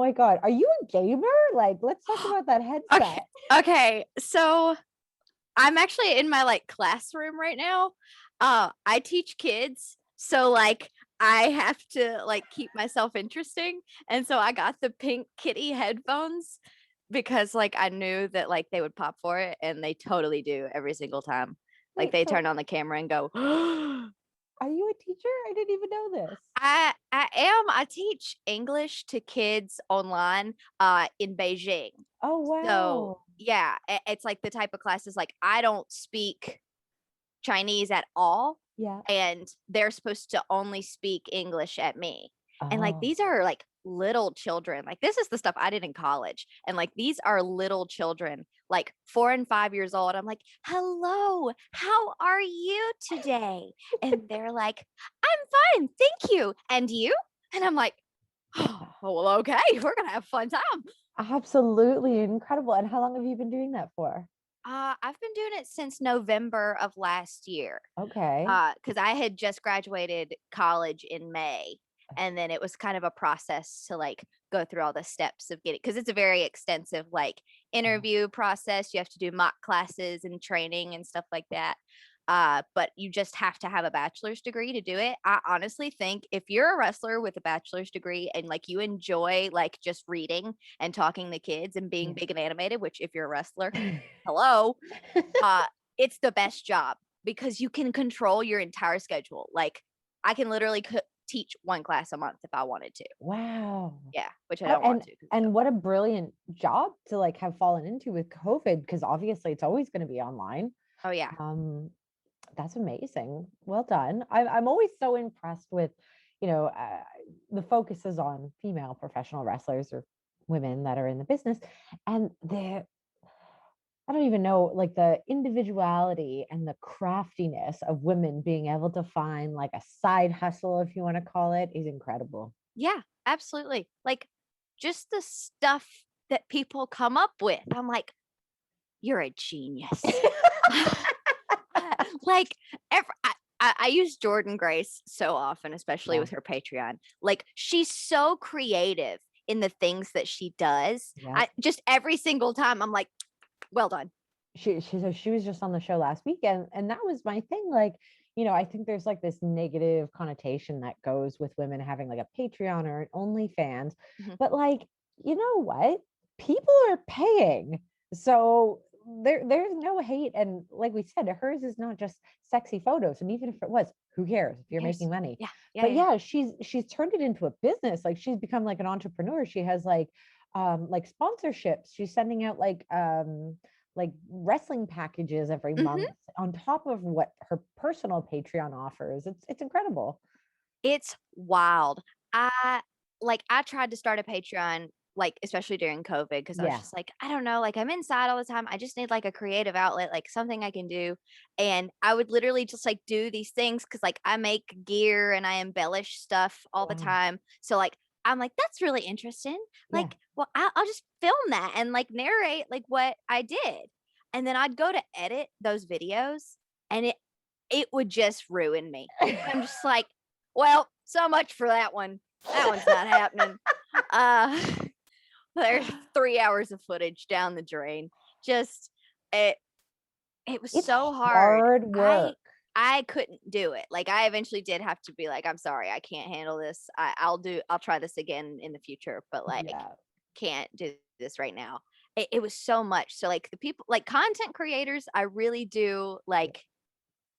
my God. Are you a gamer? Like, let's talk about that headset. Okay. So I'm actually in my like classroom right now. I teach kids, so like I have to like keep myself interesting. And so I got the pink kitty headphones because like I knew that like they would pop for it, and they totally do every single time. Like Wait, they so turn on the camera and go, are you a teacher? I didn't even know this. I am. I teach English to kids online in Beijing. Oh, So wow. yeah, it's like the type of classes like I don't speak Chinese at all, Yeah. and they're supposed to only speak English at me. And like Oh, these are like little children. Like this is the stuff I did in college. And like these are little children, like 4 and 5 years old. I'm like, "Hello, how are you today?" And they're like, "I'm fine, thank you. And you?" And I'm like, "Oh, well, okay. We're going to have a fun time." absolutely incredible. And how long have you been doing that for? I've been doing it since November of last year. Okay. Because I had just graduated college in May, and then it was kind of a process to like go through all the steps of getting, because it's a very extensive like interview process. You have to do mock classes and training and stuff like that. But you just have to have a bachelor's degree to do it. I honestly think if you're a wrestler with a bachelor's degree and like you enjoy like just reading and talking to kids and being Yeah. big and animated, which if you're a wrestler, hello, uh, it's the best job because you can control your entire schedule. Like I can literally teach one class a month if I wanted to. Wow. Yeah, which I What don't want to. and what a brilliant job to like have fallen into with COVID, because obviously it's always going to be online. Oh yeah. Um, that's amazing. Well done. I'm always so impressed with, you know, the focus is on female professional wrestlers or women that are in the business, and the I don't even know, like the individuality and the craftiness of women being able to find like a side hustle, if you want to call it, is incredible. Yeah, absolutely. Like just the stuff that people come up with. I'm like, you're a genius. Like I use Jordan Grace so often, especially Yeah, with her Patreon. Like she's so creative in the things that she does. yeah. I just every single time I'm like, well done. She was just on the show last weekend, and that was my thing. Like, you know, I think there's like this negative connotation that goes with women having like a Patreon or an OnlyFans, Mhm. but like, you know what? People are paying, so there's no hate. And like we said, hers is not just sexy photos, and even if it was, who cares if Who you're cares? making money? Yeah, yeah, But yeah. yeah, she's turned it into a business. Like she's become like an entrepreneur. She has like sponsorships. She's sending out like wrestling packages every Hmm. month on top of what her personal Patreon offers. It's incredible. It's wild. I I tried to start a Patreon, like especially during COVID, because I was Yeah. just like, I don't know, like I'm inside all the time. I just need like a creative outlet, like something I can do. And I would literally just like do these things because like I make gear and I embellish stuff all the Wow. time. So like I'm like, that's really interesting. Yeah. Like, well, I'll just film that and like narrate like what I did. And then I'd go to edit those videos, and it would just ruin me. I'm just like, well, so much for that one. That one's not happening. Uh, there's 3 hours of footage down the drain. Just it it was It's so hard. hard I work. I couldn't do it. Like I eventually did have to be like, I'm sorry, I can't handle this. I'll try this again in the future, but like Yeah. can't do this right now. It was so much. So like the people like content creators, I really do like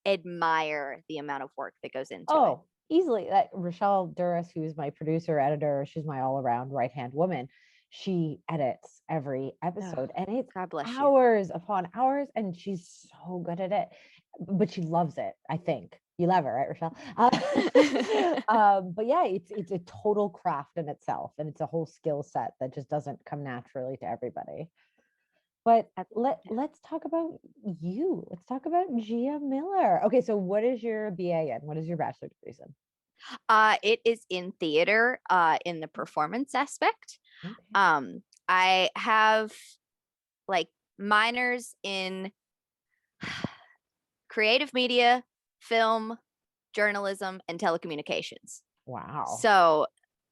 admire the amount of work that goes into it. Oh, easily. That Rochelle Duras, who's my producer, editor, she's my all-around right-hand woman. She edits every Oh, episode, and it's God bless you. hours upon hours, and she's so good at it. But she loves it, I think. You love her, right, Rochelle? But yeah, it's a total craft in itself, and it's a whole skill set that just doesn't come naturally to everybody. But let's talk about you. Let's talk about Gia Miller. Okay, so what is your BA in? What is your bachelor degree in? It is in theater, in the performance aspect. Okay. I have like minors in creative media, film, journalism, and telecommunications. Wow. So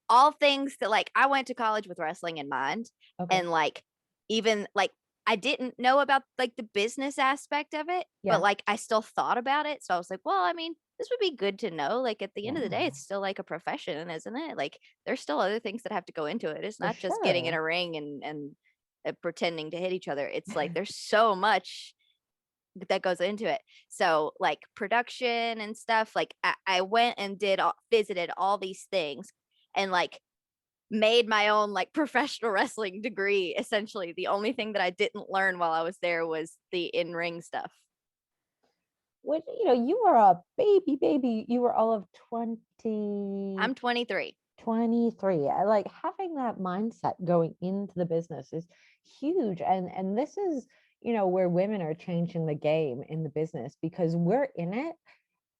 all things that like I went to college with wrestling in mind, Okay. and like even like I didn't know about like the business aspect of it, Yeah. but like I still thought about it. So I was like, well, I mean, this would be good to know. Like at the end of the day, Yeah. it's still like a profession, isn't it? Like there's still other things that have to go into it. It's For not just getting in sure. a ring and pretending to hit each other. It's like there's so much that goes into it. So like production and stuff, like I went and visited all these things and like made my own like professional wrestling degree. Essentially, the only thing that I didn't learn while I was there was the in-ring stuff. Which, you were a baby. You were all of 20, I'm 23. 23. I like having that mindset going into the business is huge. And this is, where women are changing the game in the business because we're in it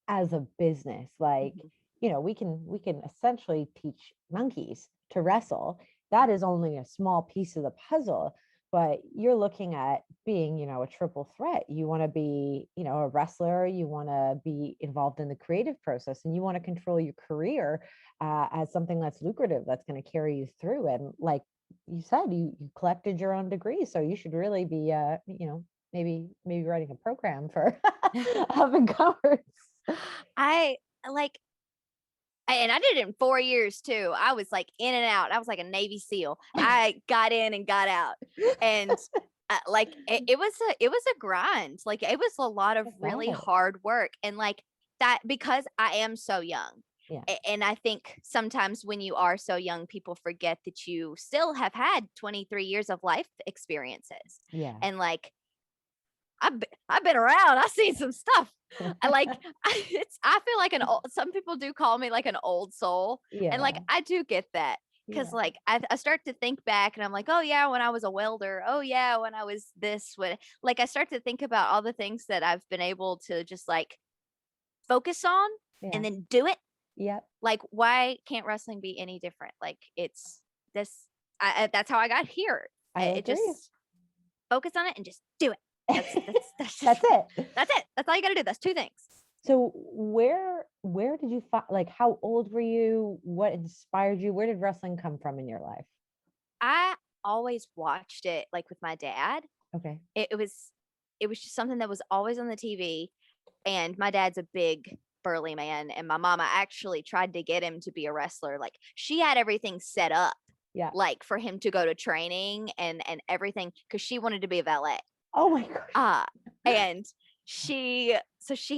as a business. Like, Mhm. we can essentially teach monkeys to wrestle. That is only a small piece of the puzzle, but you're looking at being, a triple threat. You want to be, a wrestler, you want to be involved in the creative process, and you want to control your career as something that's lucrative, that's going to carry you through. And like you said, you collected your own degree, so you should really be, maybe writing a program for up and comers. I like and I did it in 4 years too. I was like in and out. I was like a Navy SEAL. I got in and got out. And like it was a grind. Like it was a lot of I really bet. hard work. And like that because I am so young. Yeah. And I think sometimes when you are so young, people forget that you still have had 23 years of life experiences. Yeah. And like I've been around. I've seen some stuff. I like I feel like an old, some people do call me like an old soul. And like Yeah. I do get that. Cause Yeah. like I start to think back and I'm like, oh yeah, when I was a welder. Oh yeah, when I was this, when like I start to think about all the things that I've been able to just like focus on and Yeah. then do it. Yep. Like, why can't wrestling be any different? Like it's this that's how I got here. I It agree. just focus on it and just do it. That's just That's it. that's it. That's all you got to do. That's two things. So where did you find, like, how old were you? What inspired you? Where did wrestling come from in your life? I always watched it like with my dad. Okay. It was just something that was always on the TV. And my dad's a big burly man, and my mama actually tried to get him to be a wrestler. Like she had everything set up, Yeah. like for him to go to training and everything, because she wanted to be a valet. Oh my gosh. And she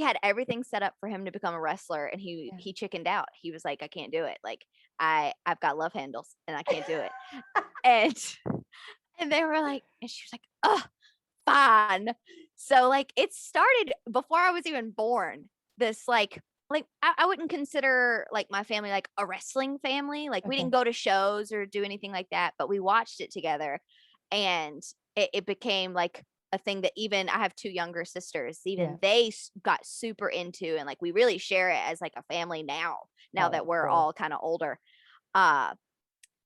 had everything set up for him to become a wrestler, and he chickened out. He was like, I can't do it. Like I've got love handles and I can't do it. And and they were like, and she was like, oh, fine. So like it started before I was even born. This like I wouldn't consider like my family like a wrestling family. Like we Okay. didn't go to shows or do anything like that, but we watched it together, and it became like a thing that even I have two younger sisters, Yeah. even they got super into, and like we really share it as like a family now Oh, that that's we're cool. all kind of older. Uh,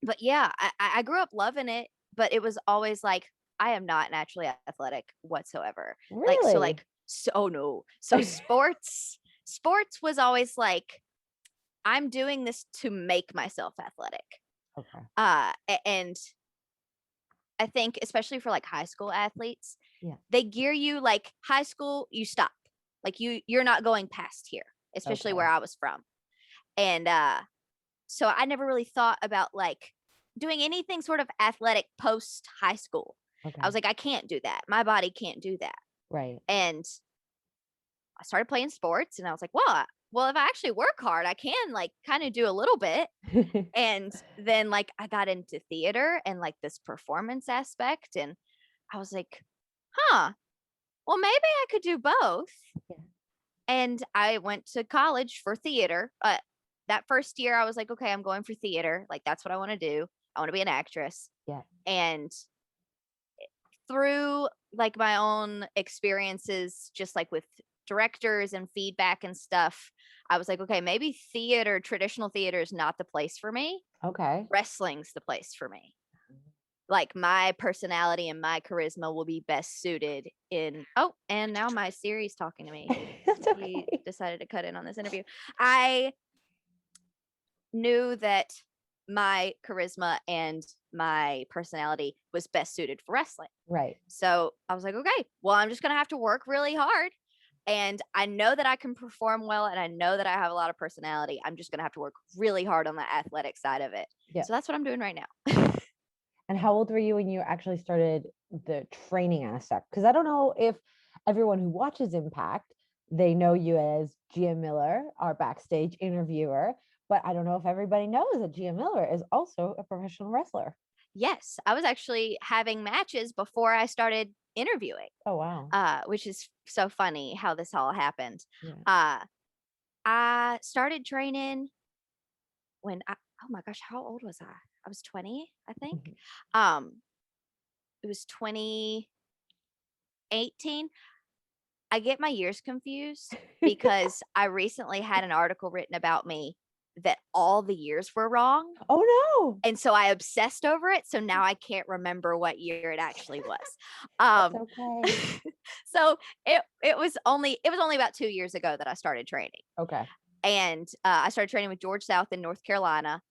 but yeah, I grew up loving it, but it was always like I am not naturally athletic whatsoever. Like so Really? like so oh no. So sports was always like I'm doing this to make myself athletic. Okay. And I think especially for like high school athletes, Yeah. they gear you like high school, you stop. Like you're not going past here, especially where Okay. I was from. And so I never really thought about like doing anything sort of athletic post high school. I Okay. was like, I can't do that. My body can't do that. Right. And I started playing sports and I was like, well, if I actually work hard, I can like kind of do a little bit. And then like I got into theater and like this performance aspect. And I was like, huh, well, maybe I could do both. Yeah. And I went to college for theater. That first year, I was like, okay, I'm going for theater. Like, that's what I want to do. I want to be an actress. Yeah. And through like my own experiences, just like with directors and feedback and stuff, I was like, okay, maybe theater, traditional theater is not the place for me. Okay. Wrestling's the place for me. Like my personality and my charisma will be best suited in. Oh, and now my Siri's talking to me. That's He okay. decided to cut in on this interview. I knew that my charisma and my personality was best suited for wrestling. Right. So I was like, okay, well, I'm just going to have to work really hard. And I know that I can perform well, and I know that I have a lot of personality. I'm just going to have to work really hard on the athletic side of it. Yeah. So that's what I'm doing right now. And how old were you when you actually started the training aspect? Because I don't know if everyone who watches Impact, they know you as Gia Miller, our backstage interviewer, but I don't know if everybody knows that Gia Miller is also a professional wrestler. Yes, I was actually having matches before I started interviewing, Oh, wow. which is so funny how this all happened. Yeah. I started training when oh my gosh, how old was I? I was 20, I think. Mhm. It was 2018. I get my years confused because I recently had an article written about me that all the years were wrong. Oh, no. And so I obsessed over it. So now I can't remember what year it actually was. That's Um, okay. so it was only about 2 years ago that I started training. Okay. And I started training with George South in North Carolina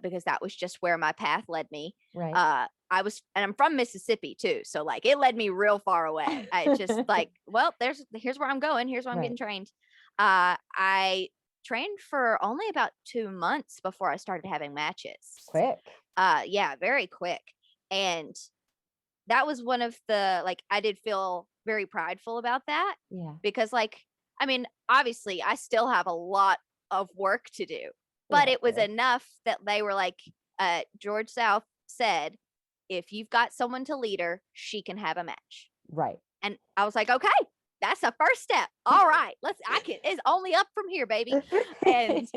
because that was just where my path led me. Right. And I'm from Mississippi too, so like it led me real far away. I just like, well, here's where I'm going. Here's where I'm getting Right. trained. I trained for only about 2 months before I started having matches. Quick. Yeah, very quick. And that was one of the like I did feel very prideful about that Yeah. because like I mean, obviously I still have a lot of work to do, We but all it was do. enough that they were like George South said, if you've got someone to lead her, she can have a match. Right. And I was like, okay, that's a first step. All right, it's only up from here, baby. And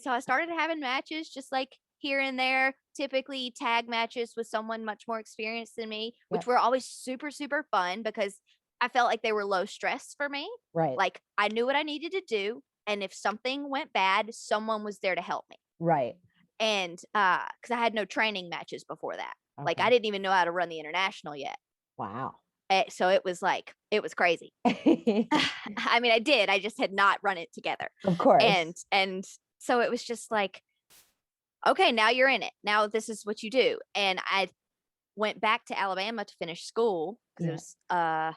so I started having matches just like here and there, typically tag matches with someone much more experienced than me, which Yep. were always super, super fun because I felt like they were low stress for me. Right. Like I knew what I needed to do. And if something went bad, someone was there to help me. Right. And because I had no training matches before that. Like I Okay. didn't even know how to run the international yet. Wow. So it was like, it was crazy. I mean, I did. I just had not run it together. Of course. And so it was just like, okay, now you're in it. Now this is what you do. And I went back to Alabama to finish school because it was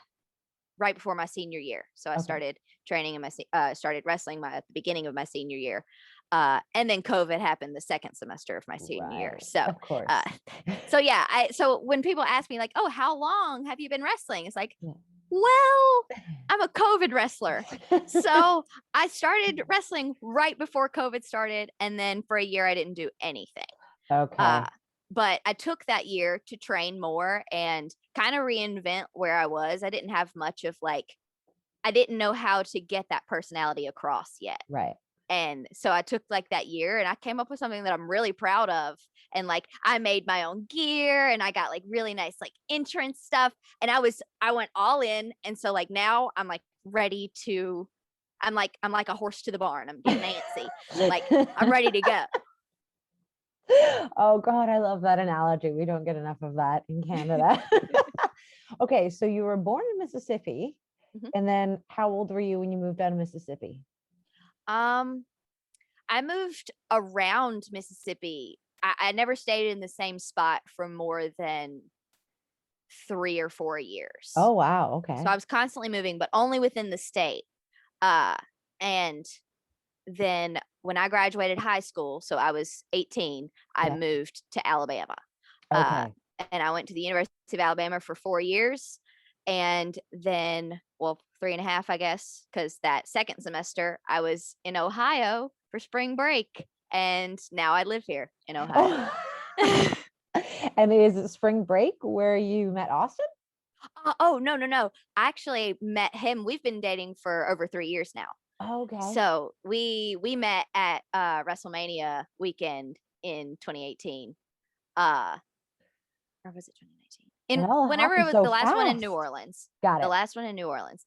right before my senior year. So I started training in started wrestling at the beginning of my senior year. And then COVID happened the second semester of my senior year. Right. So, Of course. so yeah, so when people ask me like, oh, how long have you been wrestling? It's like, Yeah. well, I'm a COVID wrestler. So I started wrestling right before COVID started. And then for a year, I didn't do anything. Okay. But I took that year to train more and kind of reinvent where I was. I didn't have much of like, I didn't know how to get that personality across yet. Right. And so I took like that year and I came up with something that I'm really proud of. And like I made my own gear and I got like really nice like entrance stuff. And I went all in. And so like now I'm like ready to I'm like a horse to the barn. I'm getting antsy. Like I'm ready to go. Oh God, I love that analogy. We don't get enough of that in Canada. Okay, so you were born in Mississippi, Mhm. and then how old were you when you moved out of Mississippi? I moved around Mississippi. I never stayed in the same spot for more than 3 or 4 years. Oh wow, okay. So I was constantly moving, but only within the state. Uh, and then when I graduated high school, so I was 18, I Yeah. moved to Alabama. Uh, Okay. and I went to the University of Alabama for 4 years. And then, well, 3.5, I guess, because that second semester I was in Ohio for spring break. And now I live here in Ohio. Oh. And is it spring break where you met Austin? Oh, no, no, no. I actually met him. We've been dating for over 3 years now. Okay. So we met at WrestleMania weekend in 2018. Or was it 2019? It In all whenever it happened was so the last one in New fast. Orleans. Got The it. last one in New Orleans.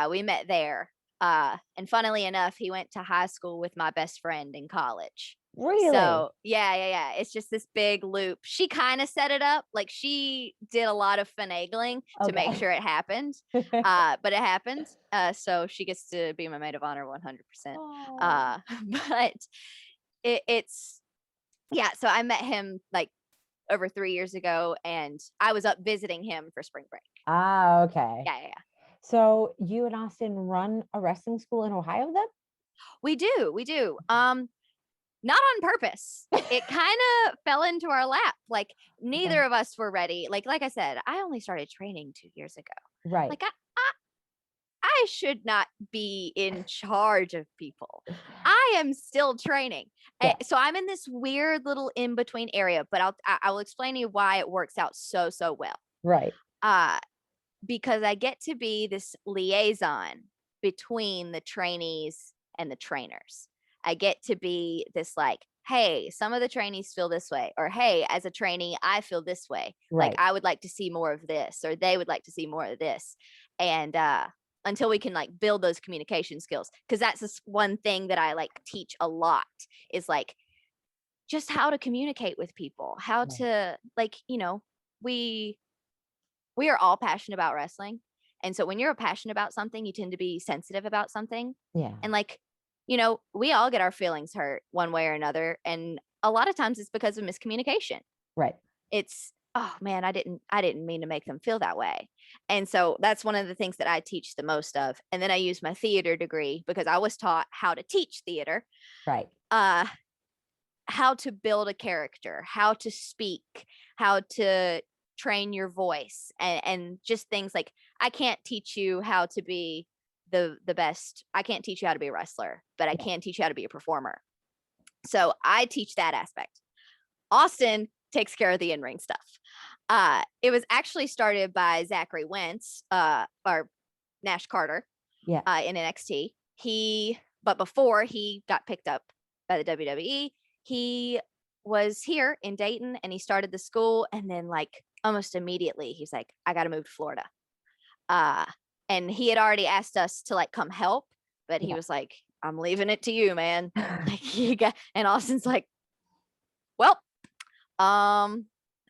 We met there. And funnily enough, he went to high school with my best friend in college. Really? So yeah. It's just this big loop. She kind of set it up. Like she did a lot of finagling to make Okay. sure it happened. But it happened. So she gets to be my maid of honor 100%. Oh. But it's Yeah, so I met him like over 3 years ago, and I was up visiting him for spring break. Ah, okay. Yeah. So you and Austin run a wrestling school in Ohio then? We do. Not on purpose. It kind of fell into our lap. Like neither Okay. of us were ready. Like I said, I only started training 2 years ago. Right. Like I should not be in charge of people. I am still training. Yeah. So I'm in this weird little in between area, but I will explain to you why it works out so well. Right. Uh because I get to be this liaison between the trainees and the trainers. I get to be this like, hey, some of the trainees feel this way, or hey, as a trainee, I feel this way. Like Right. I would like to see more of this, or they would like to see more of this. And until we can like build those communication skills, because that's this one thing that I like teach a lot is like just how to communicate with people, how Right. to like, we we are all passionate about wrestling. And so when you're passionate about something, you tend to be sensitive about something. Yeah. And like, we all get our feelings hurt one way or another. And a lot of times it's because of miscommunication. Right. It's, oh man, I didn't mean to make them feel that way. And so that's one of the things that I teach the most of. And then I use my theater degree because I was taught how to teach theater, Right. uh, how to build a character, how to speak, how to train your voice, and just things like I can't teach you how to be the best. I can't teach you how to be a wrestler, but I Yeah. can teach you how to be a performer. So I teach that aspect. Austin takes care of the in-ring stuff. It was actually started by Zachary Wentz, or Nash Carter, Yeah. in NXT. But before he got picked up by the WWE, he was here in Dayton and he started the school. And then, like, almost immediately, he's like, I got to move to Florida. Uh, and he had already asked us to like come help, but he Yeah. was like, I'm leaving it to you, man. Like, and Austin's like, well,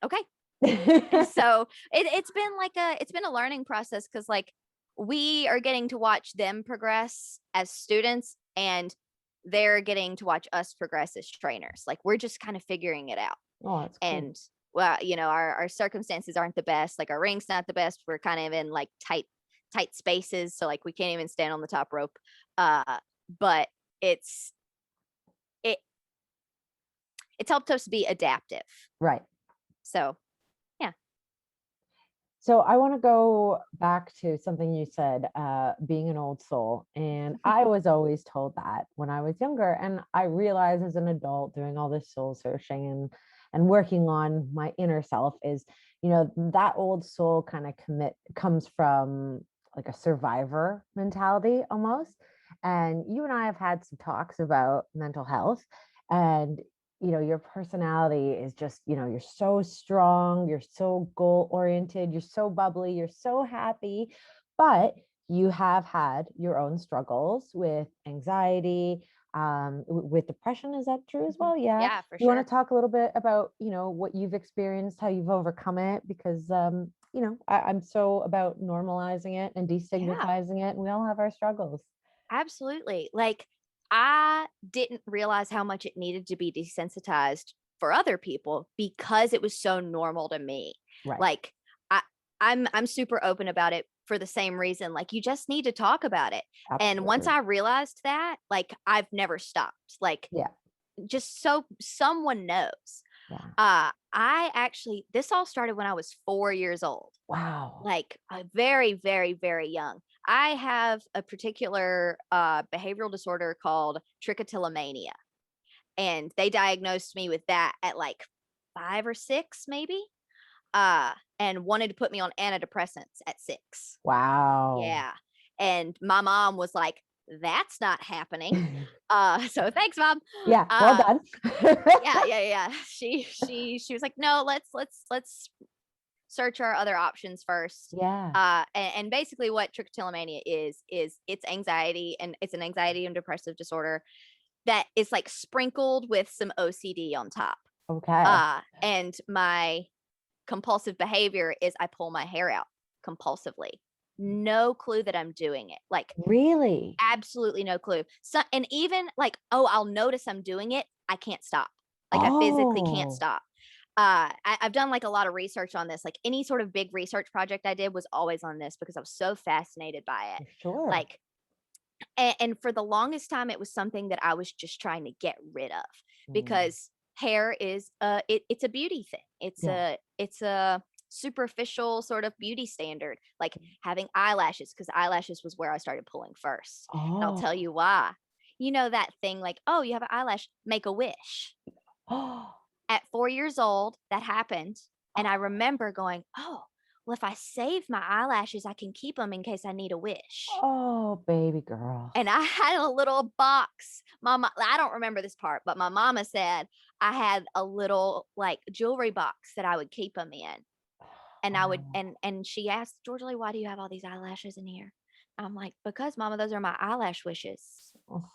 okay. So it's been a learning process because like we are getting to watch them progress as students and they're getting to watch us progress as trainers. Like we're just kind of figuring it out. Oh, that's cool. And well, our circumstances aren't the best. Like our ring's not the best. We're kind of in like tight spaces. So like we can't even stand on the top rope. But it's it it's helped us be adaptive. Right. So So I want to go back to something you said, being an old soul. And I was always told that when I was younger. And I realized as an adult doing all this soul searching and working on my inner self is, that old soul kind of comes from like a survivor mentality almost. And you and I have had some talks about mental health. And your personality is just, you're so strong, you're so goal oriented, you're so bubbly, you're so happy, but you have had your own struggles with anxiety, with depression. Is that true as well? Yeah. yeah, for You want sure. to talk a little bit about, what you've experienced, how you've overcome it? Because, I'm so about normalizing it and Yeah. destigmatizing it. And we all have our struggles. Absolutely. Like I didn't realize how much it needed to be desensitized for other people because it was so normal to me. Right. Like I I'm super open about it for the same reason. Like you just need to talk about it. And once Absolutely. I realized that, like I've never stopped. Like Yeah. just so someone knows. Yeah. I actually this all started when I was 4 years old. Wow. Like very, very, very young. I have a particular behavioral disorder called trichotillomania, and they diagnosed me with that at like 5 or 6, maybe, and wanted to put me on antidepressants at 6. Wow. Yeah, and my mom was like, "That's not happening." So thanks, mom. Yeah, well Uh, done. yeah. She was like, "No, let's search our other options first." Yeah. And basically what trichotillomania is it's anxiety, and it's an anxiety and depressive disorder that is like sprinkled with some OCD on top. Okay. And my compulsive behavior is I pull my hair out compulsively. No clue that I'm doing it. Like Really? absolutely no clue. So, and even like, oh, I'll notice I'm doing it. I can't stop. Like I physically can't Oh, stop. I've done like a lot of research on this. Like any sort of big research project I did was always on this because I was so fascinated by it. for sure. Like, and for the longest time, it was something that I was just trying to get rid of Mm, because hair is it's a beauty thing. yeah. It's a superficial sort of beauty standard, like having eyelashes, because eyelashes was where I started pulling first. And I'll tell Oh. you why. You know that thing like, oh, you have an eyelash, make a wish. Oh. At 4 years old, that happened, and I remember going, "Oh, well, if I save my eyelashes, I can keep them in case I need a wish." Oh, baby girl. And I had a little box. Mama, I don't remember this part, but my mama said I had a little, like, jewelry box that I would keep them in, and I would Oh. and she asked, "Jordalie, why do you have all these eyelashes in here?" I'm like, "Because, mama, those are my eyelash wishes." Oh,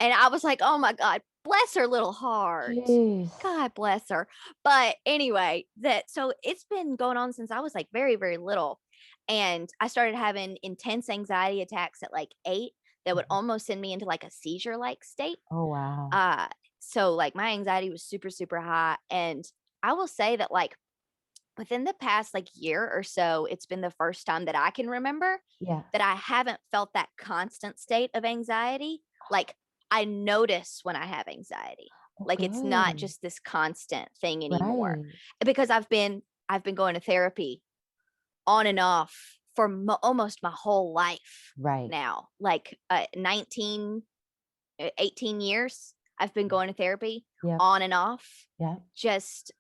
And I was like, "Oh my god, bless her little heart. jeez. God bless her." But anyway, that so it's been going on since I was, like, very, very little, and I started having intense anxiety attacks at, like, 8 that would Mhm. almost send me into, like, a seizure-like state. Oh, wow. Uh, so, like, my anxiety was super, super high, and I will say that, like, within the past, like, year or so, it's been the first time that I can remember Yeah. that I haven't felt that constant state of anxiety. Like, I notice when I have anxiety. Oh, Like, it's not good. just this constant thing anymore. Right. Because I've been going to therapy on and off for almost my whole life Right. now. Like, 18 years I've been going to therapy Yep. on and off. Yep. Just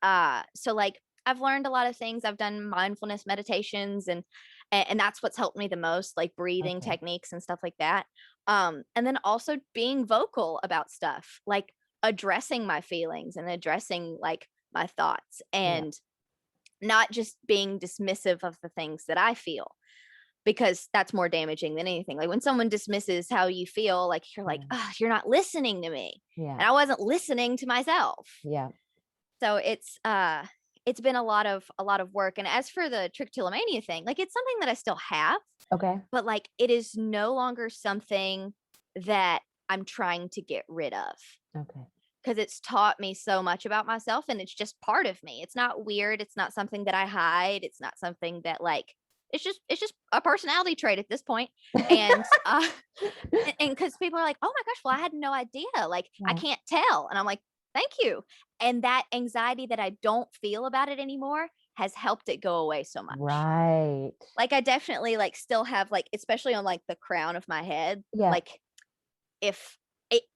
so like I've learned a lot of things. I've done mindfulness meditations and that's what's helped me the most, like breathing Okay. techniques and stuff like that. And then also being vocal about stuff, like addressing my feelings and addressing like my thoughts Yeah. and not just being dismissive of the things that I feel because that's more damaging than anything. Like when someone dismisses how you feel, like you're like, Yeah. oh, you're not listening to me. Yeah. And I wasn't listening to myself. Yeah. So it's been a lot of work. And as for the trichotillomania thing, like it's something that I still have, Okay. but like it is no longer something that I'm trying to get rid of Okay. because it's taught me so much about myself and it's just part of me. It's not weird. It's not something that I hide. It's not something that like it's just a personality trait at this point. And and because people are like, "Oh my gosh, well, I had no idea. Like, I Yeah. can't tell." And I'm like, "Thank you." And that anxiety that I don't feel about it anymore has helped it go away so much. Right. Like, I definitely like still have like, especially on like the crown of my head, Yeah. like if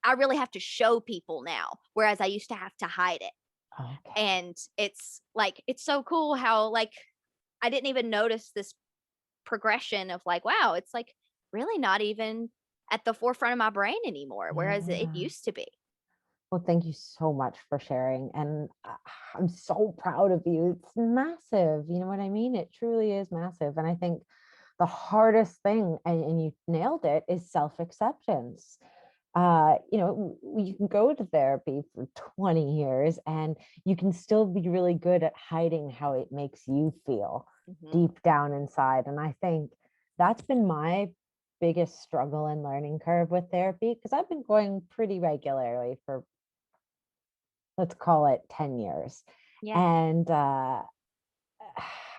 I really have to show people now, whereas I used to have to hide it. Okay. And it's like, it's so cool how like I didn't even notice this progression of like, wow, it's like really not even at the forefront of my brain anymore, whereas it Yeah. used to be. Well, thank you so much for sharing. And I'm so proud of you. It's massive. You know what I mean? It truly is massive. And I think the hardest thing, and you nailed it, is self-acceptance. You can go to therapy for 20 years and you can still be really good at hiding how it makes you feel Mhm. deep down inside. And I think that's been my biggest struggle and learning curve with therapy because I've been going pretty regularly for, let's call it, 10 years. Yeah. And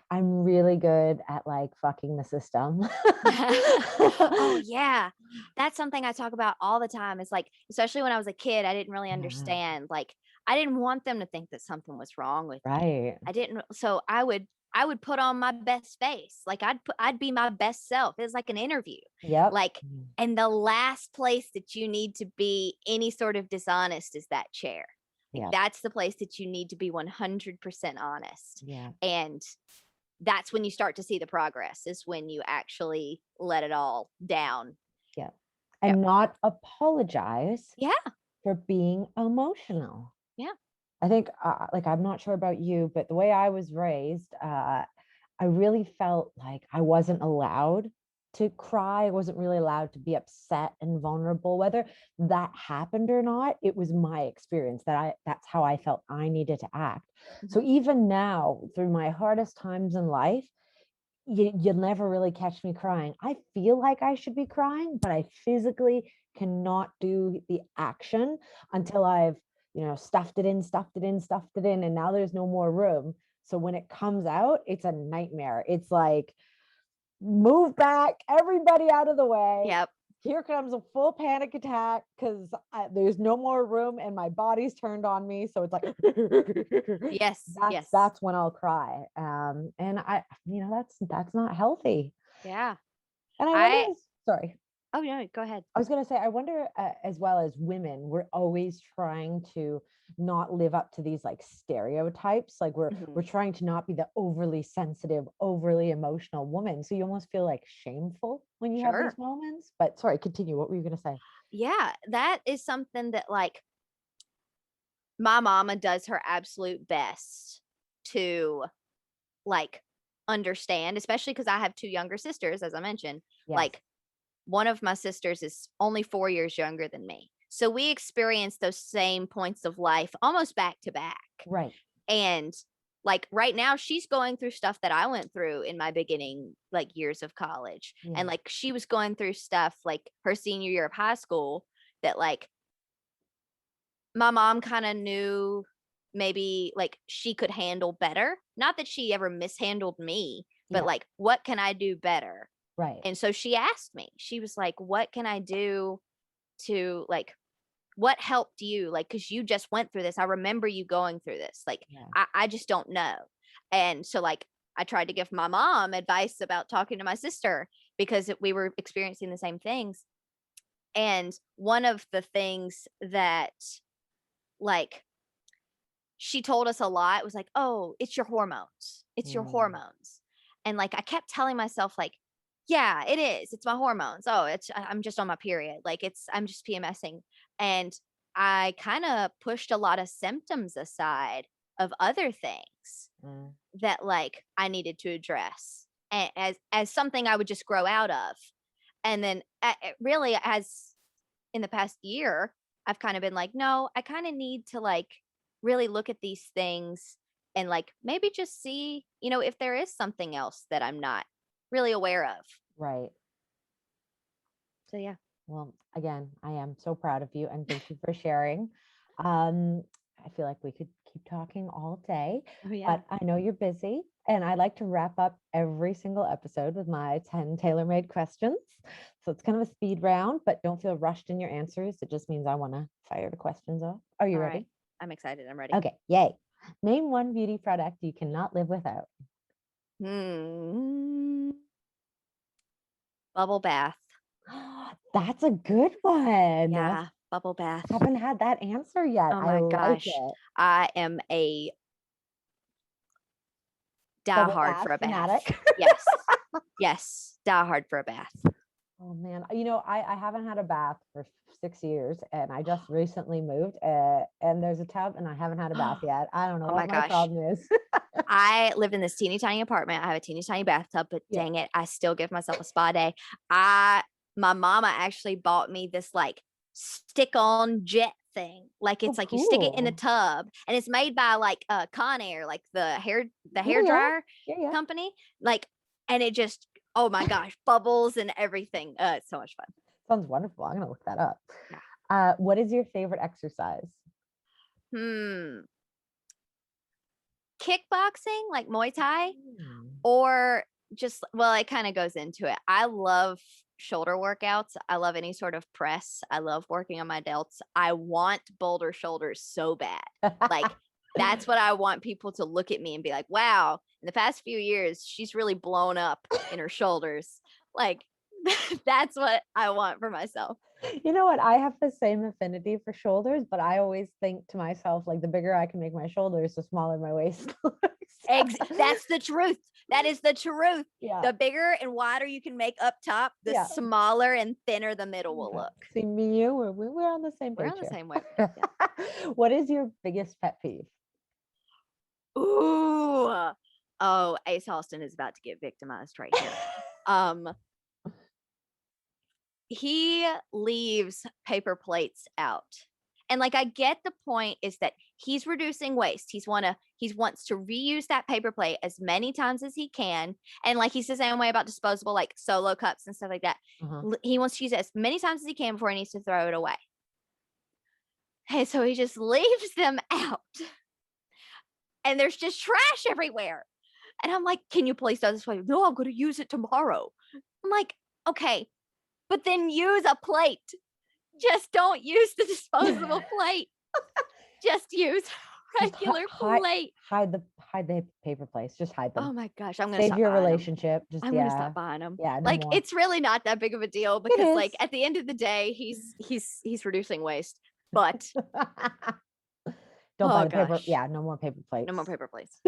I'm really good at like fucking the system. Oh, yeah. That's something I talk about all the time. Is like, especially when I was a kid, I didn't really Yeah, understand. Like, I didn't want them to think that something was wrong with me. right. I didn't. So I would put on my best face. Like I'd be my best self. It was like an interview. Yep. Like, and the last place that you need to be any sort of dishonest is that chair. Like Yeah. that's the place that you need to be 100% honest. Yeah. And that's when you start to see the progress is when you actually let it all down. Yeah. Yep. And not apologize Yeah. for being emotional. Yeah. I think, like, I'm not sure about you, but the way I was raised, I really felt like I wasn't allowed to cry. I wasn't really allowed to be upset and vulnerable. Whether that happened or not, it was my experience that's how I felt I needed to act. So Mhm. even now, through my hardest times in life, you'll never really catch me crying. I feel like I should be crying, but I physically cannot do the action until I've, stuffed it in, and now there's no more room. So when it comes out, it's a nightmare. It's like, move back, everybody out of the way. Yep. Here comes a full panic attack because there's no more room and my body's turned on me. So it's like, yes, that's when I'll cry. And that's not healthy. Yeah. And I wonder, sorry. Oh no, go ahead. I was going to say, I wonder, as well as women, we're always trying to not live up to these like stereotypes. Like we're trying to not be the overly sensitive, overly emotional woman. So you almost feel like shameful when you have these moments. But sorry, continue. What were you going to say? Yeah, that is something that like my mama does her absolute best to like understand, especially because I have two younger sisters, as I mentioned. Yes. Like one of my sisters is only 4 years younger than me. So we experience those same points of life almost back to back. Right. And like right now she's going through stuff that I went through in my beginning like years of college. Yeah. And like she was going through stuff like her senior year of high school that like my mom kind of knew maybe like she could handle better. Not that she ever mishandled me, but like, what can I do better? Right. And so she asked me, she was like, what can I do to like, what helped you? Like, cause you just went through this. I remember you going through this. Like, I just don't know. And so like, I tried to give my mom advice about talking to my sister because we were experiencing the same things. And one of the things that like she told us a lot was like, oh, it's your hormones. It's your hormones. And like, I kept telling myself like, yeah, it is. It's my hormones. Oh, I'm just on my period. Like I'm just PMSing. And I kind of pushed a lot of symptoms aside of other things that like I needed to address as something I would just grow out of. And then really as in the past year, I've kind of been like, no, I kind of need to like really look at these things and like maybe just see, if there is something else that I'm not really aware of. Right. So yeah. Well, again, I am so proud of you and thank you for sharing. I feel like we could keep talking all day, but I know you're busy and I like to wrap up every single episode with my 10 tailor-made questions. So it's kind of a speed round, but don't feel rushed in your answers. It just means I want to fire the questions off. Are you ready? Right. I'm excited. I'm ready. Okay. Yay. Name one beauty product you cannot live without. Bubble bath. That's a good one. Yeah, bubble bath. I haven't had that answer yet. Oh my gosh. I am a diehard for a bath. Yes. Yes. Diehard for a bath. Oh man. I haven't had a bath for 6 years and I just recently moved and there's a tub and I haven't had a bath yet. I don't know what my problem is. I live in this teeny tiny apartment. I have a teeny tiny bathtub, but dang it, I still give myself a spa day. My mama actually bought me this like stick-on jet thing. Like it's like you stick it in the tub and it's made by like Conair, like the hair dryer company. Like, and it just, oh my gosh, bubbles and everything. It's so much fun. Sounds wonderful. I'm gonna look that up. Yeah. What is your favorite exercise? Kickboxing, like Muay Thai, or just, well, it kind of goes into it. I love shoulder workouts. I love any sort of press. I love working on my delts. I want boulder shoulders so bad. Like that's what I want people to look at me and be like, wow, in the past few years, she's really blown up in her shoulders. Like that's what I want for myself. You know what? I have the same affinity for shoulders, but I always think to myself, like the bigger I can make my shoulders, the smaller my waist looks. That's the truth. That is the truth. Yeah. The bigger and wider you can make up top, the smaller and thinner the middle will look. See, me and you, we're on the same page. We're on the same way. What is your biggest pet peeve? Ooh. Oh, Ace Austin is about to get victimized right here. He leaves paper plates out. And like I get the point is that he's reducing waste. He wants to reuse that paper plate as many times as he can. And like he's the same way about disposable like Solo cups and stuff like that. He wants to use it as many times as he can before he needs to throw it away. And so he just leaves them out. And there's just trash everywhere. And I'm like, can you please do this way? No, I'm going to use it tomorrow. I'm like, okay, but then use a plate. Just don't use the disposable plate. Just use regular plate. Hide the paper plates. Just hide them. Oh my gosh, I'm gonna Save stop your buying 'em. relationship. Just I'm gonna stop buying them. Yeah, no Like more. it's really not that big of a deal because like is. at the end of the day, he's reducing waste. But Don't buy the paper. gosh. Yeah, no more paper plates. No more paper plates.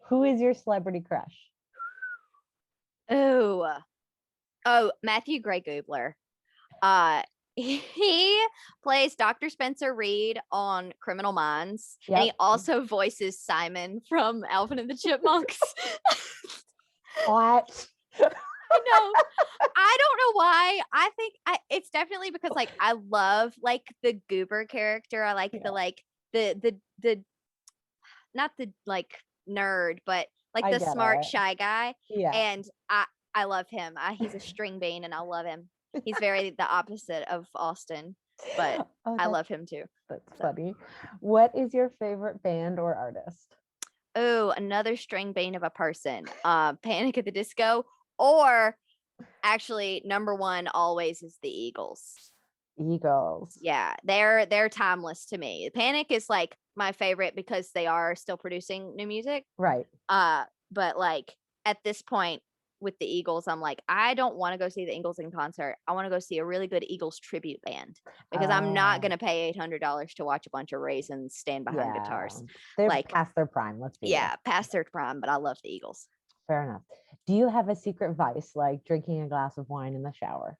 Who is your celebrity crush? Oh, Matthew Gray Goobler. He plays Dr. Spencer Reed on Criminal Minds, and he also voices Simon from Alvin and the Chipmunks. What? I know. I don't know why. I think it's definitely because like I love like the goober character. I like the like the not the like nerd, but like the smart shy guy. Yeah. And I love him. He's a string bean and I love him. He's very the opposite of Austin, but I love him too. That's funny. What is your favorite band or artist? Oh, another string bean of a person. Panic at the Disco, or actually number one always is the Eagles. Eagles. Yeah, they're timeless to me. Panic is like my favorite because they are still producing new music. Right. But like at this point with the Eagles, I'm like, I don't want to go see the Eagles in concert. I want to go see a really good Eagles tribute band because I'm not going to pay $800 to watch a bunch of raisins stand behind guitars. They're like past their prime. Let's be real. Past their prime, but I love the Eagles. Fair enough. Do you have a secret vice like drinking a glass of wine in the shower?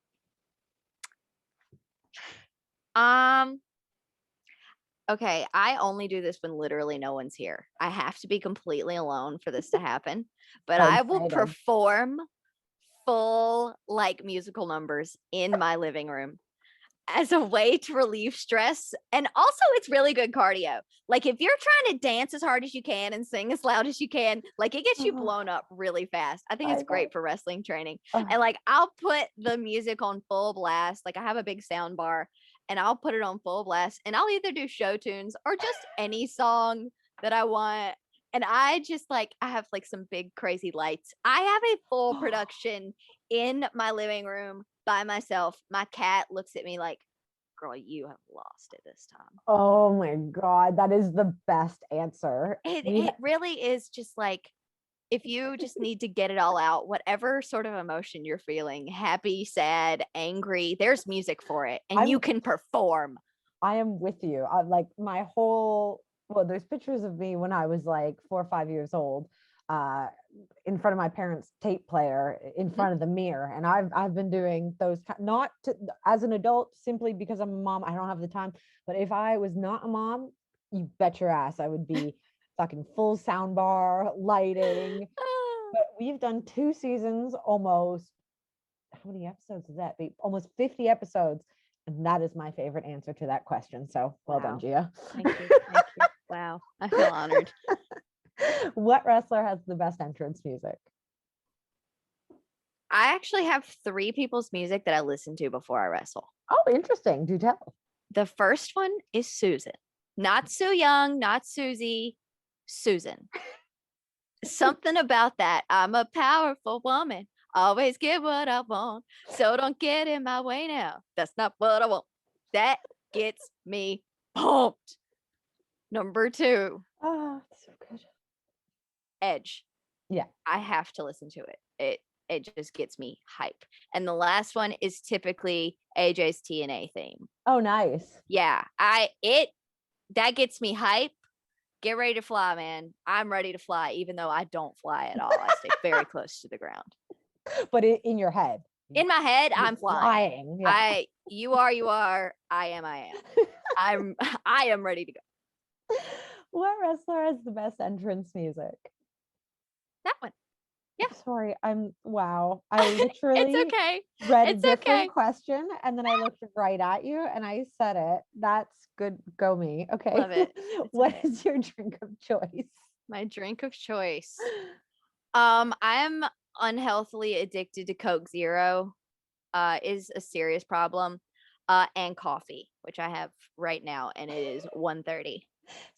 Okay, I only do this when literally no one's here. I have to be completely alone for this to happen. But I will perform full like musical numbers in my living room as a way to relieve stress. And also it's really good cardio. Like if you're trying to dance as hard as you can and sing as loud as you can, like it gets you blown up really fast. I think it's great for wrestling training. And like I'll put the music on full blast. Like I have a big sound bar and I'll put it on full blast and I'll either do show tunes or just any song that I want. And I just like, I have like some big crazy lights. I have a full production in my living room by myself. My cat looks at me like, girl, you have lost it this time. Oh my God. That is the best answer. It really is just like, if you just need to get it all out, whatever sort of emotion you're feeling, happy, sad, angry, there's music for it and you can perform. I am with you. Like my whole, there's pictures of me when I was like 4 or 5 years old, in front of my parents' tape player in front of the mirror. And I've been doing those, not as an adult, simply because I'm a mom, I don't have the time. But if I was not a mom, you bet your ass I would be fucking full sound bar, lighting. But we've done 2 seasons, almost, how many episodes is that? Almost 50 episodes. And that is my favorite answer to that question. So well done, Gia. Thank you. Thank you. Wow. I feel honored. What wrestler has the best entrance music? I actually have 3 people's music that I listen to before I wrestle. Oh, interesting. Do tell. The first one is Susan. Not Sue Young, not Susie, Susan. Something about that. I'm a powerful woman. Always get what I want. So don't get in my way now. That's not what I want. That gets me pumped. Number 2. Oh, it's so good. Edge. Yeah. I have to listen to it. It just gets me hype. And the last one is typically AJ's TNA theme. Oh, nice. Yeah. That gets me hype. Get ready to fly, man. I'm ready to fly, even though I don't fly at all. I stay very close to the ground. But in your head. In my head, I'm flying. Yeah. You are. I am. I am ready to go. What wrestler has the best entrance music? That one. Yeah. Sorry, wow. I literally it's okay. read a different question and then I looked right at you and I said it. That's good. Go me. Okay. Love it. What is your drink of choice? My drink of choice. I'm unhealthily addicted to Coke Zero. Is a serious problem. And coffee. which I have right now, and it is 1:30.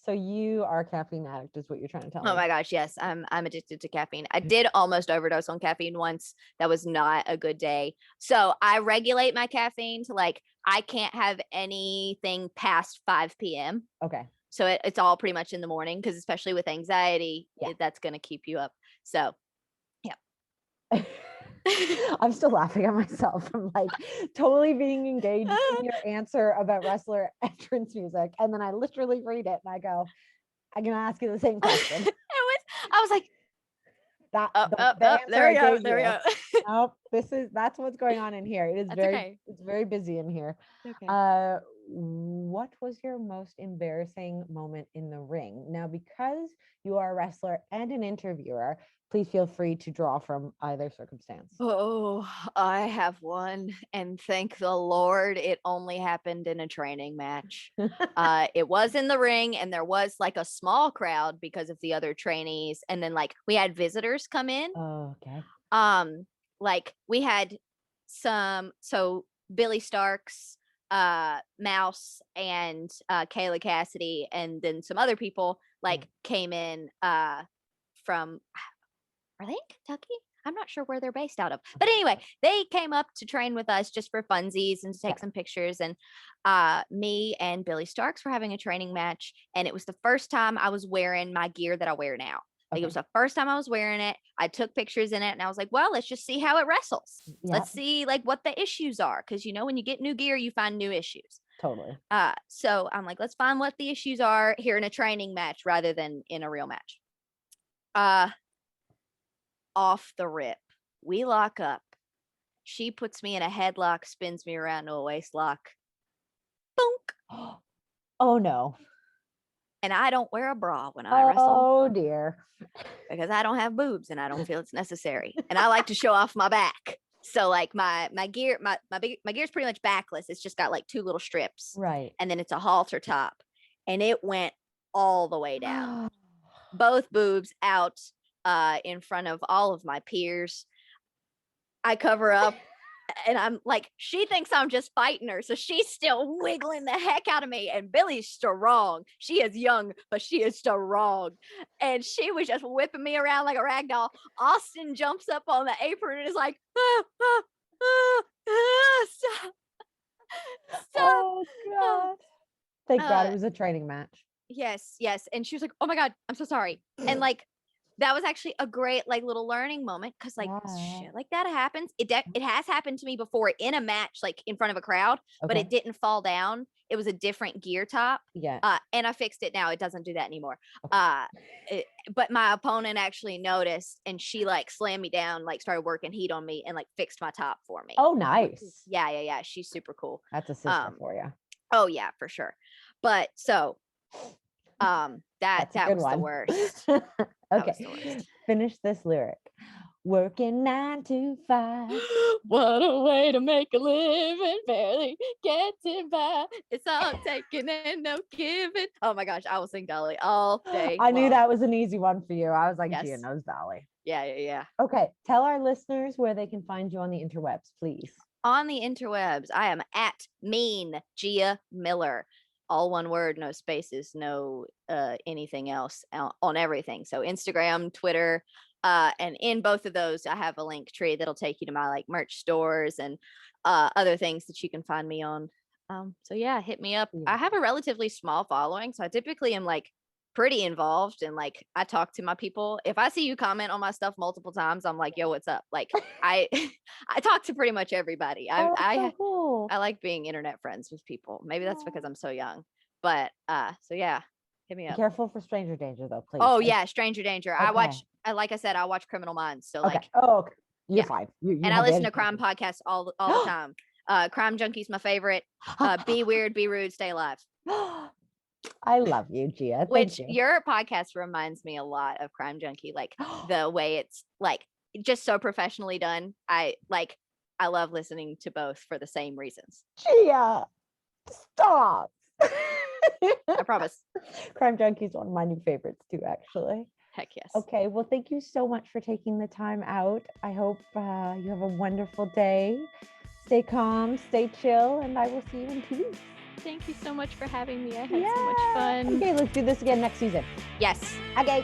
So you are a caffeine addict, is what you're trying to tell me. Oh my gosh, yes. I'm addicted to caffeine. I did almost overdose on caffeine once. That was not a good day. So I regulate my caffeine to like I can't have anything past 5 p.m. Okay. So it's all pretty much in the morning because especially with anxiety, that's going to keep you up. So yeah. I'm still laughing at myself. I'm like totally being engaged in your answer about wrestler entrance music. And then I literally read it and I go, I'm going to ask you the same question. I was like, there we go. There we go. Nope, that's what's going on in here. It is it's very busy in here. Okay. What was your most embarrassing moment in the ring? Now, because you are a wrestler and an interviewer, please feel free to draw from either circumstance. Oh, I have one, and thank the Lord it only happened in a training match. It was in the ring, and there was like a small crowd because of the other trainees, and then like we had visitors come in. Oh, okay. Like we had so Billy Starks, Mouse, and Kayla Cassidy, and then some other people like came in from, are they in Kentucky? I'm not sure where they're based out of. But anyway, they came up to train with us just for funsies and to take some pictures. And me and Billy Starks were having a training match. And it was the first time I was wearing my gear that I wear now. Like it was the first time I was wearing it. I took pictures in it and I was like, well, let's just see how it wrestles. Let's see like what the issues are. Cause you know, when you get new gear, you find new issues. Totally. So I'm like, let's find what the issues are here in a training match rather than in a real match. Off the rip, we lock up. She puts me in a headlock, spins me around to a waist lock. Boonk. Oh no. And I don't wear a bra when I wrestle. Oh dear. Because I don't have boobs and I don't feel it's necessary. And I like to show off my back. So like my gear, my gear's pretty much backless. It's just got like two little strips. Right. And then it's a halter top. And it went all the way down. Both boobs out in front of all of my peers. I cover up and I'm like, she thinks I'm just fighting her. So she's still wiggling the heck out of me. And Billy's strong. She is young, but she is strong. And she was just whipping me around like a rag doll. Austin jumps up on the apron and is like, stop. Oh God. Thank God it was a training match. Yes. And she was like, oh my God, I'm so sorry. And like, that was actually a great like little learning moment because like shit like that happens. It has happened to me before in a match, like in front of a crowd, but it didn't fall down. It was a different gear top. Yeah. And I fixed it now. It doesn't do that anymore. But my opponent actually noticed and she like slammed me down, like started working heat on me and like fixed my top for me. Oh, nice. Yeah. She's super cool. That's a sister for you. Oh yeah, for sure. But so that was the worst. Okay, finish this lyric. Working 9 to 5. What a way to make a living, barely getting by. It's all taking and no giving. Oh my gosh, I will sing Dolly all day. I knew that was an easy one for you. I was like, yes. Gia knows Dolly. Yeah. Okay, tell our listeners where they can find you on the interwebs, please. On the interwebs, I am at Mean Gia Miller. All one word, no spaces, no anything else on everything. So Instagram, Twitter, and in both of those, I have a link tree that'll take you to my like merch stores and other things that you can find me on. So yeah, hit me up. I have a relatively small following, so I typically am like pretty involved and like I talk to my people. If I see you comment on my stuff multiple times, I'm like, yo, what's up? Like I talk to pretty much everybody. So cool. I like being internet friends with people. Maybe that's because I'm so young. But so yeah, hit me up. Be careful for stranger danger though, please. Oh yeah, stranger danger. Okay. Like I said, I watch Criminal Minds. So like okay. You're fine. You and I listen to crime podcasts all the time. Crime Junkie's my favorite. Be Weird, Be Rude, Stay Alive. I love you, Gia. Which your podcast reminds me a lot of Crime Junkie, like the way it's like just so professionally done. I love listening to both for the same reasons. Gia, stop. I promise. Crime Junkie is one of my new favorites too, actually. Heck yes. Okay, well, thank you so much for taking the time out. I hope you have a wonderful day. Stay calm, stay chill, and I will see you in 2 weeks. thank you so much for having me. I had so much fun. Okay, let's do this again next season. Yes. Okay.